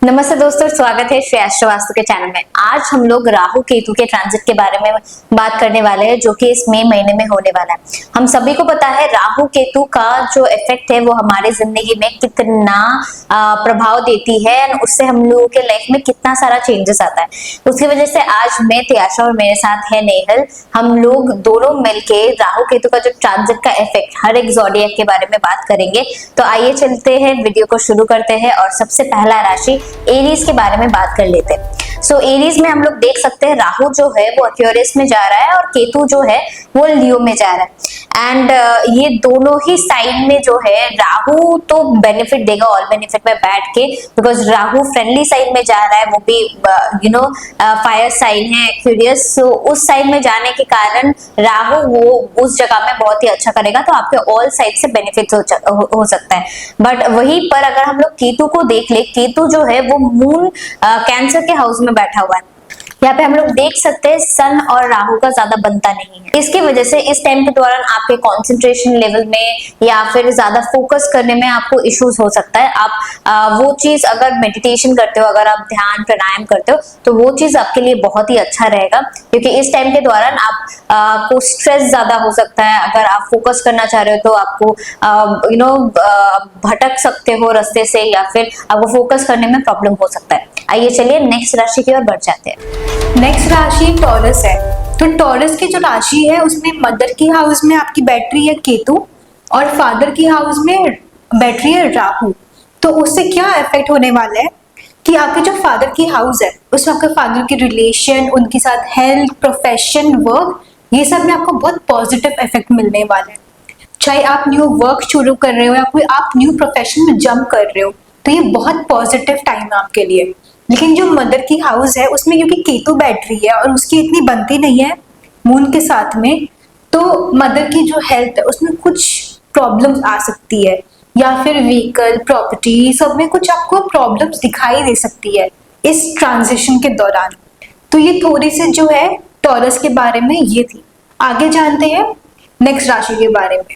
नमस्ते दोस्तों, स्वागत है श्रेया श्रीवास्तव के चैनल में। आज हम लोग राहु केतु के ट्रांजिट के बारे में बात करने वाले हैं, जो कि इस मई महीने में होने वाला है। हम सभी को पता है राहु केतु का जो इफेक्ट है वो हमारे जिंदगी में कितना प्रभाव देती है और उससे हम लोगों के लाइफ में कितना सारा चेंजेस आता है। उसकी वजह से आज मैं त्याशा और मेरे साथ है नेहल, हम लोग दोनों मिलके राहु केतु का जो ट्रांजिट का इफेक्ट हर एक ज़ोडिएक के बारे में बात करेंगे। तो आइए चलते हैं, वीडियो को शुरू करते हैं और सबसे पहला राशि एरीज के बारे में बात कर लेते हैं। सो एरीज में हम लोग देख सकते हैं राहु जो है वो एक्वेरियस में जा रहा है और केतु जो है वो लियो में जा रहा है। एंड ये दोनों ही साइन में जो है राहु तो बेनिफिट देगा, ऑल बेनिफिट में बैठ के, बिकॉज राहु फ्रेंडली साइन में जा रहा है, वो भी फायर साइन है एक्वेरियस। सो उस साइन में जाने के कारण राहु वो उस जगह में बहुत ही अच्छा करेगा, तो आपके ऑल साइड से बेनिफिट हो सकता है। बट वहीं पर अगर हम लोग केतु को देख ले, केतु जो है वो मून कैंसर के हाउस में बैठा हुआ है। यहाँ पे हम लोग देख सकते हैं सन और राहु का ज्यादा बनता नहीं है। इसकी वजह से इस टाइम के दौरान आपके कंसंट्रेशन लेवल में या फिर ज्यादा फोकस करने में आपको इश्यूज हो सकता है। आप वो चीज अगर मेडिटेशन करते हो, अगर आप ध्यान प्राणायाम करते हो, तो वो चीज आपके लिए बहुत ही अच्छा रहेगा, क्योंकि इस टाइम के दौरान आपको स्ट्रेस ज्यादा हो सकता है। अगर आप फोकस करना चाह रहे हो तो आपको भटक सकते हो रास्ते से, या फिर आपको फोकस करने में प्रॉब्लम हो सकता है। आइए चलिए नेक्स्ट राशि की ओर बढ़ जाते हैं। नेक्स्ट राशि टॉरस है। तो टॉरस की जो राशि है उसमें मदर की हाउस में आपकी बैटरी है केतु और फादर की हाउस में बैटरी है राहु। तो उससे क्या इफेक्ट होने वाला है कि आपके जो फादर की हाउस है उसमें आपके फादर की रिलेशन, उनके साथ हेल्थ, प्रोफेशन, वर्क, ये सब में आपको बहुत पॉजिटिव इफेक्ट मिलने वाला है। चाहे आप न्यू वर्क शुरू कर रहे हो या कोई आप न्यू प्रोफेशन में जंप कर रहे हो, तो ये बहुत पॉजिटिव टाइम है आपके लिए। लेकिन जो मदर की हाउस है उसमें क्योंकि केतु बैटरी है और उसकी इतनी बनती नहीं है मून के साथ में, तो मदर की जो हेल्थ है उसमें कुछ प्रॉब्लम्स आ सकती है, या फिर व्हीकल, प्रॉपर्टी, सब में कुछ आपको प्रॉब्लम्स दिखाई दे सकती है इस ट्रांजिशन के दौरान। तो ये थोड़ी सी जो है टॉरस के बारे में ये थी। आगे जानते हैं नेक्स्ट राशि के बारे में।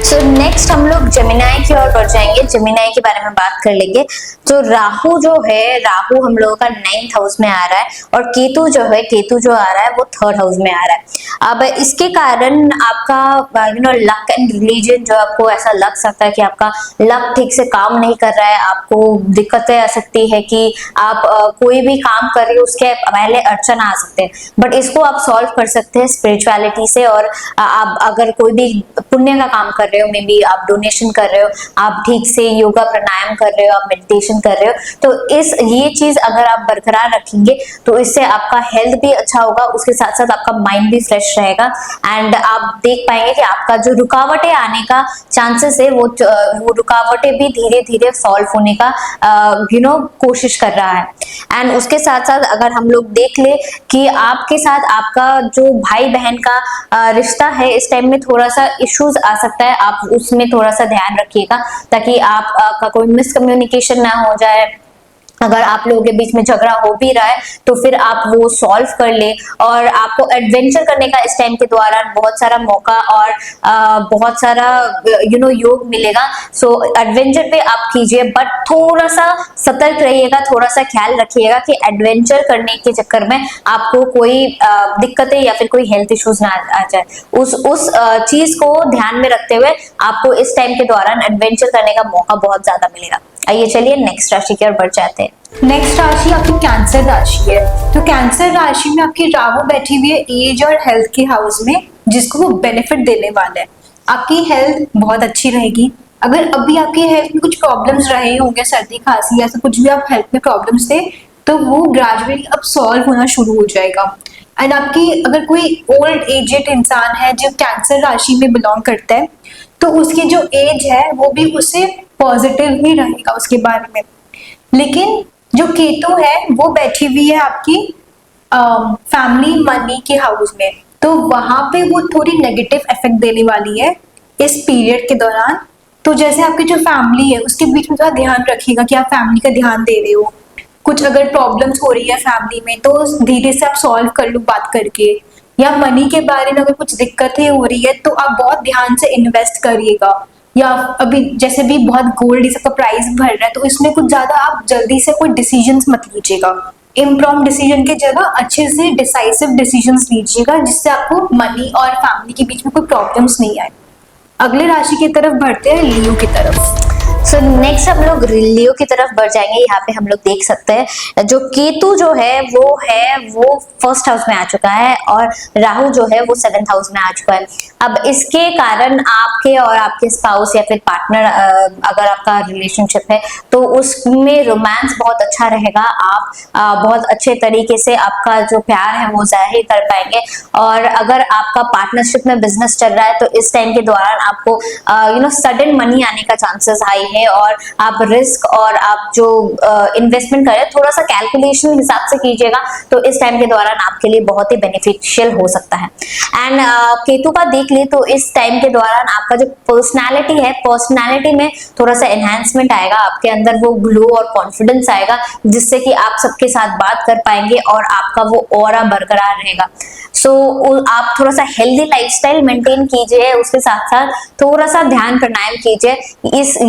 सो नेक्स्ट हम लोग जेमिनाई की ओर बढ़ जाएंगे। जेमिनाई के बारे में बात कर लेंगे। तो राहु जो है, राहु हम लोगों का 9th हाउस में आ रहा है और केतु जो है, केतु जो आ रहा है वो 3rd हाउस में आ रहा है। अब इसके कारण आपका लक एंड रिलीजन जो आपको ऐसा लग सकता है कि आपका लक ठीक से काम नहीं कर रहा है, आपको दिक्कतें आ सकती है कि आप कोई भी काम कर रहे हो उसके पहले अड़चन आ सकते हैं। बट इसको आप सॉल्व कर सकते हैं स्पिरिचुअलिटी से, और आप अगर कोई भी पुण्य का काम कर रहे हो, मे बी आप डोनेशन कर रहे हो, आप ठीक से योगा प्राणायाम कर रहे हो, आप मेडिटेशन कर रहे हो, तो ये चीज अगर आप बरकरार रखेंगे तो इससे आपका हेल्थ भी अच्छा होगा, उसके साथ साथ आपका माइंड भी फ्रेश रहेगा। एंड आप देख पाएंगे कि आपका जो रुकावटें आने का चांसेस है वो रुकावटें भी धीरे धीरे सॉल्व होने का कोशिश कर रहा है। एंड उसके साथ साथ अगर हम लोग देख ले कि आपके साथ आपका जो भाई बहन का रिश्ता है, इस टाइम में थोड़ा सा इश्यूज आ सकता है, आप उसमें थोड़ा सा ध्यान रखिएगा ताकि आपका कोई मिसकम्युनिकेशन ना हो जाए। अगर आप लोगों के बीच में झगड़ा हो भी रहा है तो फिर आप वो सॉल्व कर ले, और आपको एडवेंचर करने का इस टाइम के दौरान बहुत सारा मौका और बहुत सारा योग मिलेगा। सो एडवेंचर पे आप कीजिए, बट थोड़ा सा सतर्क रहिएगा, थोड़ा सा ख्याल रखिएगा कि एडवेंचर करने के चक्कर में आपको कोई दिक्कतें या फिर कोई हेल्थ इश्यूज ना आ जाए। उस चीज को ध्यान में रखते हुए आपको इस टाइम के दौरान एडवेंचर करने का मौका बहुत ज्यादा मिलेगा। आइए चलिए नेक्स्ट राशि की ओर बढ़ जाते हैं। नेक्स्ट राशि आपकी कैंसर राशि है। तो कैंसर राशि में आपकी राहु बैठी हुई है एज और हेल्थ के हाउस में, जिसको वो बेनिफिट देने वाला है। आपकी हेल्थ बहुत अच्छी रहेगी। अगर अभी आपकी हेल्थ में कुछ प्रॉब्लम्स रहे होंगे, सर्दी खांसी या कुछ भी आप हेल्थ में प्रॉब्लम्स थे, तो वो ग्रेजुअली अब सॉल्व होना शुरू हो जाएगा। एंड आपकी अगर कोई ओल्ड एजेड इंसान है जो कैंसर राशि में बिलोंग करता है, तो उसकी जो एज है वो भी उससे पॉजिटिव ही रहेगा उसके बारे में। लेकिन जो केतु है वो बैठी हुई है आपकी फैमिली मनी के हाउस में, तो वहां पे वो थोड़ी नेगेटिव इफेक्ट देने वाली है इस पीरियड के दौरान। तो जैसे आपकी जो फैमिली है उसके बीच में थोड़ा ध्यान रखिएगा कि आप फैमिली का ध्यान दे रहे हो। कुछ अगर प्रॉब्लम्स हो रही है फैमिली में तो धीरे से आप सॉल्व कर लो बात करके, या मनी के बारे में अगर कुछ दिक्कतें हो रही है तो आप बहुत ध्यान से इन्वेस्ट करिएगा, या अभी जैसे भी बहुत गोल्ड ये सब का प्राइस बढ़ रहा है, तो इसमें कुछ ज्यादा आप जल्दी से कोई डिसीजंस मत लीजिएगा। इम्प्रॉम्प्ट डिसीजन की जगह अच्छे से डिसाइसिव डिसीजंस लीजिएगा, जिससे आपको मनी और फैमिली के बीच में कोई प्रॉब्लम्स नहीं आए। अगले राशि की तरफ बढ़ते हैं, लियो की तरफ। सो नेक्स्ट हम लोग लियो की तरफ बढ़ जाएंगे। यहाँ पे हम लोग देख सकते हैं जो केतु जो है वो फर्स्ट हाउस में आ चुका है और राहु जो है वो सेवेंथ हाउस में आ चुका है। अब इसके कारण आपके और आपके स्पाउस या फिर पार्टनर, अगर आपका रिलेशनशिप है तो उसमें रोमांस बहुत अच्छा रहेगा। आप बहुत अच्छे तरीके से आपका जो प्यार है वो जाहिर कर पाएंगे। और अगर आपका पार्टनरशिप में बिजनेस चल रहा है तो इस टाइम के दौरान आपको सडन मनी आने का चांसेस हाई है। और आप रिस्क और आप जो इन्वेस्टमेंट करें थोड़ा सा कैलकुलेशन हिसाब से कीजिएगा, तो इस टाइम के दौरान आपके लिए बहुत ही बेनिफिशियल हो सकता है। एंड केतु का देख ले तो इस टाइम के दौरान आपका जो पर्सनालिटी है, पर्सनालिटी में थोड़ा सा एनहांसमेंट आएगा, आपके अंदर वो ग्लो और कॉन्फिडेंस आएगा, जिससे कि आप सबके साथ बात कर पाएंगे और आपका वो ऑरा बरकरार रहेगा। सो आप थोड़ा सा हेल्दी लाइफस्टाइल मेंटेन कीजिए, उसके साथ साथ थोड़ा सा ध्यान प्राणायाम कीजिए।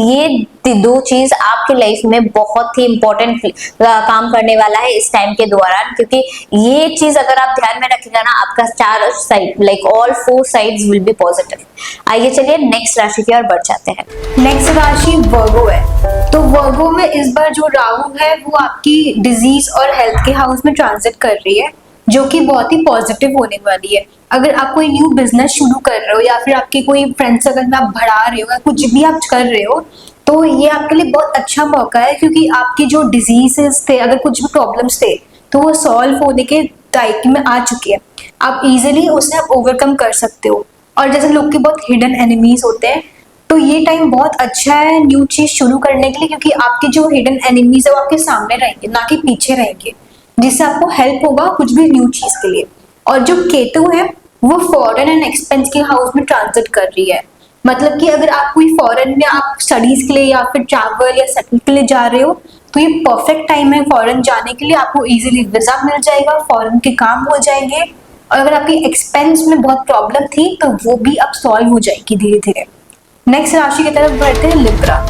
ये दो चीज आपकी लाइफ में बहुत ही इंपॉर्टेंट काम करने वाला है इस टाइम के दौरान, क्योंकि ये चीज अगर आप ध्यान में रखेगा ना, आपका चार side like all four sides will be positive. आइए चलिए नेक्स्ट राशि की ओर बढ़ जाते हैं। नेक्स्ट राशि वर्गो है। तो वर्गो में इस बार जो राहु है वो आपकी डिजीज और हेल्थ के हाउस में ट्रांजिट कर रही है, जो कि बहुत ही पॉजिटिव होने वाली है। अगर आप कोई न्यू बिजनेस शुरू कर रहे हो या फिर आपके कोई फ्रेंड सर्कल में आप बढ़ा रहे हो या कुछ भी आप कर रहे हो, तो ये आपके लिए बहुत अच्छा मौका है, क्योंकि आपकी जो डिजीजेस थे, अगर कुछ भी प्रॉब्लम्स थे, तो वो सॉल्व होने के दायरे में आ चुके हैं। आप इजीली उसे आप ओवरकम कर सकते हो। और जैसे लोग के बहुत हिडन एनिमीज होते हैं, तो ये टाइम बहुत अच्छा है न्यू चीज शुरू करने के लिए, क्योंकि आपके जो हिडन एनिमीज है वो आपके सामने रहेंगे, ना कि पीछे रहेंगे, जिससे आपको हेल्प होगा कुछ भी न्यू चीज के लिए। और जो केतु है वो फॉरेन एंड एक्सपेंस के हाउस में ट्रांजिट कर रही है। मतलब कि अगर आप कोई फॉरेन में आप स्टडीज के लिए या फिर ट्रैवल या सेटल के लिए जा रहे हो, तो ये परफेक्ट टाइम है फॉरेन जाने के लिए। आपको इजीली वीजा मिल जाएगा, फॉरेन के काम हो जाएंगे, और अगर आपकी एक्सपेंस में बहुत प्रॉब्लम थी तो वो भी अब सॉल्व हो जाएगी धीरे धीरे। नेक्स्ट राशि की तरफ बढ़ते हैं, लिब्रा।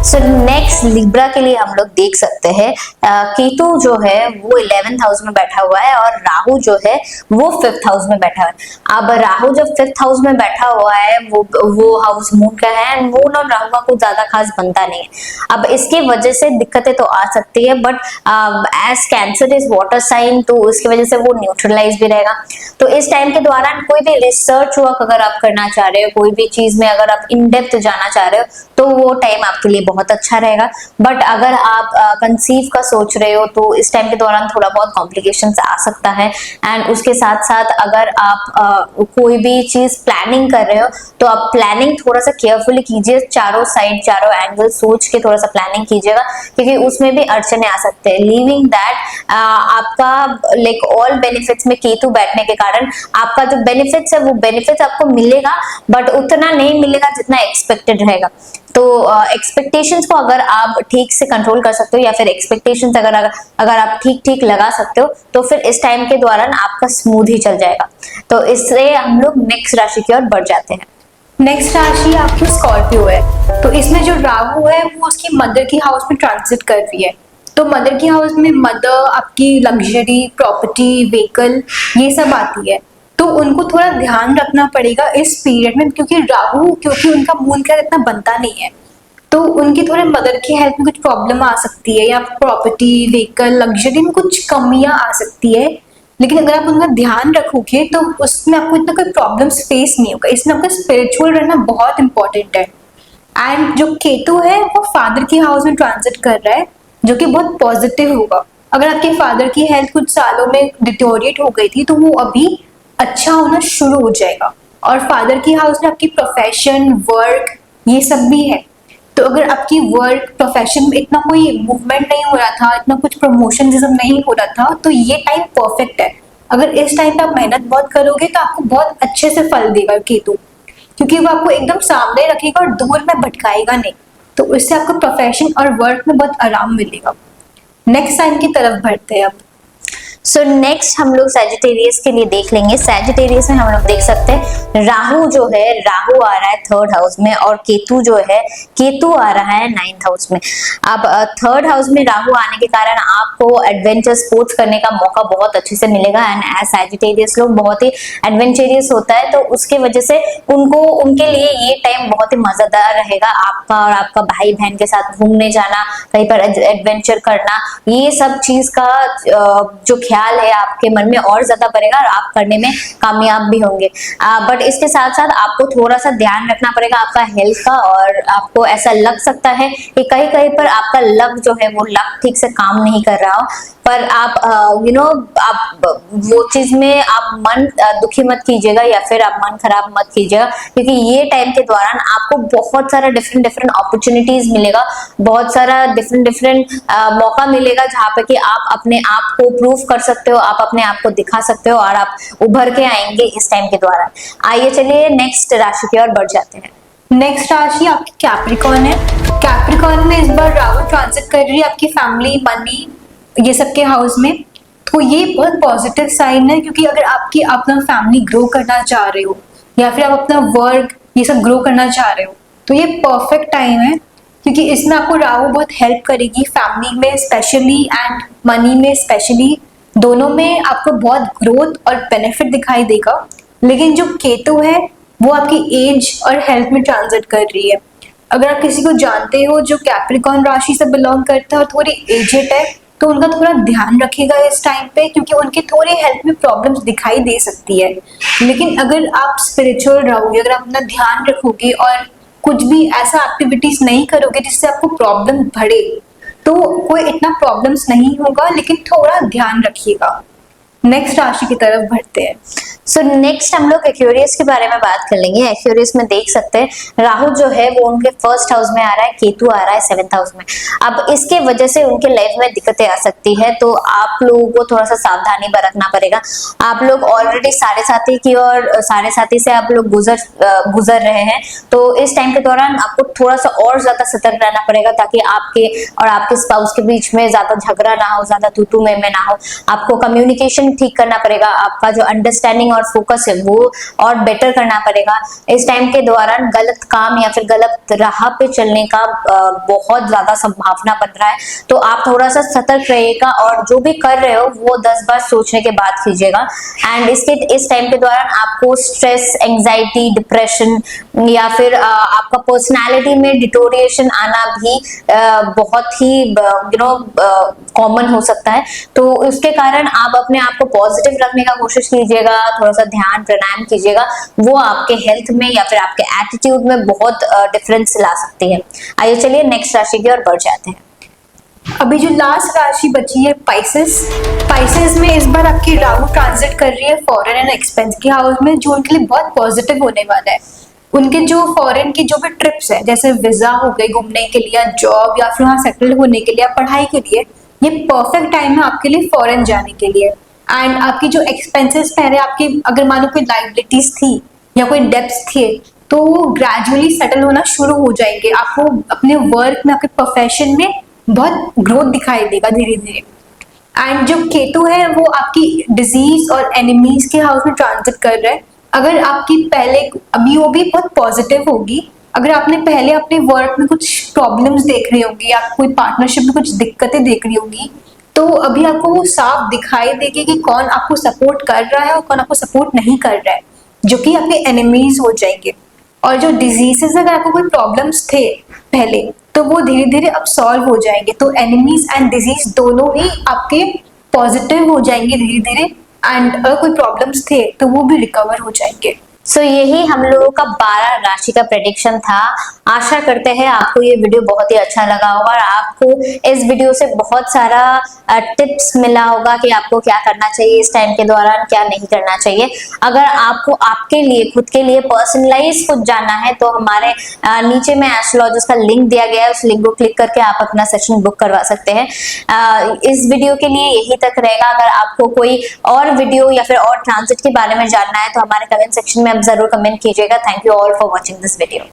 सो नेक्स्ट लिब्रा के लिए हम लोग देख सकते हैं केतु जो है वो 11th हाउस में बैठा हुआ है और राहु जो है वो 5th हाउस में बैठा हुआ है। अब राहु जब 5th हाउस में बैठा हुआ है वो हाउस मून का है, एंड मून और राहु का कुछ ज्यादा खास बनता नहीं है। अब इसकी वजह से दिक्कतें तो आ सकती है, but as Cancer is water sign, तो उसकी वजह से वो न्यूट्रलाइज भी रहेगा। तो इस टाइम के दौरान कोई भी रिसर्च वर्क अगर आप करना चाह रहे हो, कोई भी चीज में अगर आप इन डेप्थ जाना चाह रहे हो, तो वो टाइम आपके लिए बहुत अच्छा रहेगा। बट अगर आप कंसीव का सोच रहे हो तो इस टाइम के दौरान थोड़ा बहुत कॉम्प्लिकेशंस आ सकता है। एंड उसके साथ साथ अगर आप कोई भी चीज प्लानिंग कर रहे हो तो आप प्लानिंग थोड़ा सा केयरफुली कीजिए, चारों साइड चारों एंगल सोच के थोड़ा सा प्लानिंग कीजिएगा, क्योंकि उसमें भी अड़चने आ सकते हैं। लिविंग दैट आपका लाइक ऑल बेनिफिट्स में केतु बैठने के कारण आपका जो बेनिफिट्स है वो बेनिफिट्स आपको मिलेगा, बट उतना नहीं मिलेगा जितना एक्सपेक्टेड रहेगा। तो एक्सपेक्टेशंस को अगर आप ठीक से कंट्रोल कर सकते हो या फिर एक्सपेक्टेशंस अगर आप ठीक लगा सकते हो, तो फिर इस टाइम के दौरान आपका स्मूथ ही चल जाएगा। तो इससे हम लोग नेक्स्ट राशि की ओर बढ़ जाते हैं। नेक्स्ट राशि आपकी स्कॉर्पियो है। तो इसमें जो राहु है वो उसकी मदर की हाउस में ट्रांजिट कर रही है। तो मदर की हाउस में मदर, आपकी लग्जरी, प्रॉपर्टी, व्हीकल, ये सब आती है। तो उनको थोड़ा ध्यान रखना पड़ेगा इस पीरियड में, क्योंकि राहु, क्योंकि उनका मून का इतना बनता नहीं है, तो उनकी थोड़े मदर की हेल्थ में कुछ प्रॉब्लम आ सकती है, या प्रॉपर्टी, व्हीकल, लग्जरी में कुछ कमियां आ सकती है। लेकिन अगर आप उनका ध्यान रखोगे तो उसमें आपको इतना कोई प्रॉब्लम्स फेस नहीं होगा। इसमें आपका स्पिरिचुअल रहना बहुत इंपॉर्टेंट है। एंड जो केतु है वो फादर की हाउस में ट्रांजिट कर रहा है, जो कि बहुत पॉजिटिव होगा। अगर आपके फादर की हेल्थ कुछ सालों में डिटोरिएट हो गई थी, तो वो अभी अच्छा होना शुरू हो जाएगा। और फादर की हाउस में आपकी प्रोफेशन, वर्क, ये सब भी है। तो अगर आपकी वर्क प्रोफेशन में इतना कोई मूवमेंट नहीं हो रहा था, इतना कुछ प्रमोशन जैसा नहीं हो रहा था, तो ये टाइम परफेक्ट है। अगर इस टाइम पे आप मेहनत बहुत करोगे तो आपको बहुत अच्छे से फल देगा केतु, क्योंकि वो आपको एकदम सामने रखेगा और दूर में भटकाएगा नहीं। तो इससे आपको प्रोफेशन और वर्क में बहुत आराम मिलेगा। नेक्स्ट साइन की तरफ बढ़ते हैं अब। सो नेक्स्ट हम लोग सैजिटेरियस के लिए देख लेंगे। सैजिटेरियस में हम लोग देख सकते हैं राहु जो है, राहु आ रहा है थर्ड हाउस में और केतु जो है, केतु आ रहा है नाइन्थ हाउस में। अब थर्ड हाउस में राहु आने के कारण आपको एडवेंचर स्पोर्ट्स करने का मौका बहुत अच्छे से मिलेगा। एंड एज सैजिटेरियस लोग बहुत ही एडवेंचरियस होता है, तो उसके वजह से उनके लिए ये टाइम बहुत ही मजेदार रहेगा। आपका और आपका भाई बहन के साथ घूमने जाना, कहीं पर एडवेंचर करना, ये सब चीज का जो ख्याल है आपके मन में और ज्यादा बढ़ेगा और आप करने में कामयाब भी होंगे। बट इसके साथ साथ आपको थोड़ा सा ध्यान रखना पड़ेगा आपका हेल्थ का, और आपको ऐसा लग सकता है कि कहीं कहीं पर आपका लक जो है वो लक ठीक से काम नहीं कर रहा हो, पर आप आप वो चीज में आप मन दुखी मत कीजिएगा या फिर आप मन खराब मत कीजिएगा, क्योंकि ये टाइम के दौरान आपको बहुत सारा डिफरेंट अपॉर्चुनिटीज मिलेगा, बहुत सारा डिफरेंट मौका मिलेगा जहाँ पे कि आप अपने आप को प्रूव कर सकते हो, आप अपने आप को दिखा सकते हो और आप उभर के आएंगे इस टाइम के दौरान। आइए चलिए नेक्स्ट राशि की ओर बढ़ जाते हैं। नेक्स्ट राशि आपकी कैप्रिकॉर्न है। कैप्रिकॉर्न में इस बार राहु ट्रांजिट कर रही है आपकी फैमिली, मनी, ये सब के हाउस में। तो ये बहुत पॉजिटिव साइन है, क्योंकि अगर आपकी अपना फैमिली ग्रो करना चाह रहे हो या फिर आप अपना वर्क ये सब ग्रो करना चाह रहे हो, तो ये परफेक्ट टाइम है, क्योंकि इसमें आपको राहु बहुत हेल्प करेगी फैमिली में स्पेशली एंड मनी में स्पेशली, दोनों में आपको बहुत ग्रोथ और बेनिफिट दिखाई देगा। लेकिन जो केतु है वो आपकी एज और हेल्थ में ट्रांजिट कर रही है। अगर आप किसी को जानते हो जो कैप्रिकॉर्न राशि से बिलोंग करता है और थोड़ी एजेड है, तो उनका थोड़ा ध्यान रखिएगा इस टाइम पे, क्योंकि उनके थोड़े हेल्थ में प्रॉब्लम्स दिखाई दे सकती है। लेकिन अगर आप स्पिरिचुअल रहोगे, अगर आप अपना ध्यान रखोगे और कुछ भी ऐसा एक्टिविटीज नहीं करोगे जिससे आपको प्रॉब्लम बढ़े, तो कोई इतना प्रॉब्लम्स नहीं होगा, लेकिन थोड़ा ध्यान रखिएगा। नेक्स्ट राशि की तरफ बढ़ते हैं। सो नेक्स्ट हम लोग एक्वेरियस के बारे में बात कर लेंगे। एक्वेरियस में देख सकते हैं राहु जो है वो उनके फर्स्ट हाउस में आ रहा है, केतु आ रहा है सेवेंथ हाउस में। अब इसके वजह से उनके लाइफ में दिक्कतें आ सकती है, तो आप लोगों को थोड़ा सा सावधानी बरतना पड़ेगा। आप लोग ऑलरेडी साढ़े साथी की और साढ़े साथी से आप लोग गुजर रहे हैं, तो इस टाइम के दौरान आपको थोड़ा सा और ज्यादा सतर्क रहना पड़ेगा, ताकि आपके और आपके स्पाउस के बीच में ज्यादा झगड़ा ना हो, ज्यादा तू में ना हो। आपको कम्युनिकेशन ठीक करना पड़ेगा, आपका जो अंडरस्टैंडिंग और फोकस है वो और बेटर करना पड़ेगा। इस टाइम के दौरान गलत काम या फिर गलत राह पे चलने का बहुत ज्यादा संभावना बन रहा है, तो आप थोड़ा सा सतर्क रहिएगा और जो भी कर रहे हो वो 10 बार सोचने के बाद कीजिएगा। एंड इस टाइम के दौरान आपको स्ट्रेस, एंजाइटी, डिप्रेशन या फिर आपका पर्सनालिटी में डिटोरिएशन आना भी बहुत ही कॉमन हो सकता है, तो उसके कारण आप अपने आप को पॉजिटिव रखने का कोशिश कीजिएगा, थोड़ा सा ध्यान प्राणायाम कीजिएगा, वो आपके हेल्थ में या फिर आपके एटीट्यूड में बहुत डिफरेंस ला सकती है। आइए चलिए नेक्स्ट राशि की ओर बढ़ जाते हैं। अभी जो लास्ट राशि बची है पाइसेस में इस बार आपकी राहु ट्रांजिट कर रही है फॉरेन एंड एक्सपेंस के हाउस में, जो उनके लिए बहुत पॉजिटिव होने वाला है। उनके जो फॉरेन की जो भी ट्रिप्स है, जैसे वीजा हो गए घूमने के लिए, जॉब या फिर वहाँ सेटल होने के लिए, पढ़ाई के लिए, ये परफेक्ट टाइम है आपके लिए फॉरेन जाने के लिए। एंड आपकी जो एक्सपेंसेस पहले आपकी अगर मानो कोई लाइबिलिटीज थी या कोई डेब्ट्स थे, तो ग्रेजुअली सेटल होना शुरू हो जाएंगे। आपको अपने वर्क में, आपके प्रोफेशन में बहुत ग्रोथ दिखाई देगा धीरे धीरे। एंड जो केतु है वो आपकी डिजीज और एनिमीज के हाउस में ट्रांजिट कर रहा है। अगर आपकी पहले अभी वो भी बहुत पॉजिटिव होगी, अगर आपने पहले अपने वर्क में कुछ प्रॉब्लम्स देख रही होंगी या कोई पार्टनरशिप में कुछ दिक्कतें देख रही होंगी, तो अभी आपको वो साफ दिखाई देगी कि कौन आपको सपोर्ट कर रहा है और कौन आपको सपोर्ट नहीं कर रहा है, जो कि आपके एनिमीज हो जाएंगे। और जो डिजीजेस, अगर आपको कोई प्रॉब्लम्स थे पहले, तो वो धीरे धीरे अब सॉल्व हो जाएंगे। तो एनिमीज एंड डिजीज दोनों ही आपके पॉजिटिव हो जाएंगे धीरे धीरे, एंड अगर कोई प्रॉब्लम्स थे तो वो भी रिकवर हो जाएंगे। सो यही हम लोगों का 12 राशि का प्रेडिक्शन था। आशा करते हैं आपको ये वीडियो बहुत ही अच्छा लगा होगा और आपको इस वीडियो से बहुत सारा टिप्स मिला होगा कि आपको क्या करना चाहिए इस टाइम के दौरान, क्या नहीं करना चाहिए। अगर आपको आपके लिए, खुद के लिए पर्सनलाइज कुछ जानना है, तो हमारे नीचे में एस्ट्रोलॉजिस्ट का लिंक दिया गया है, उस लिंक को क्लिक करके आप अपना सेशन बुक करवा सकते हैं। इस वीडियो के लिए यही तक रहेगा। अगर आपको कोई और वीडियो या फिर और ट्रांजिट के बारे में जानना है तो हमारे कमेंट सेक्शन में आप जरूर कमेंट कीजिएगा। Thank you all for watching this video.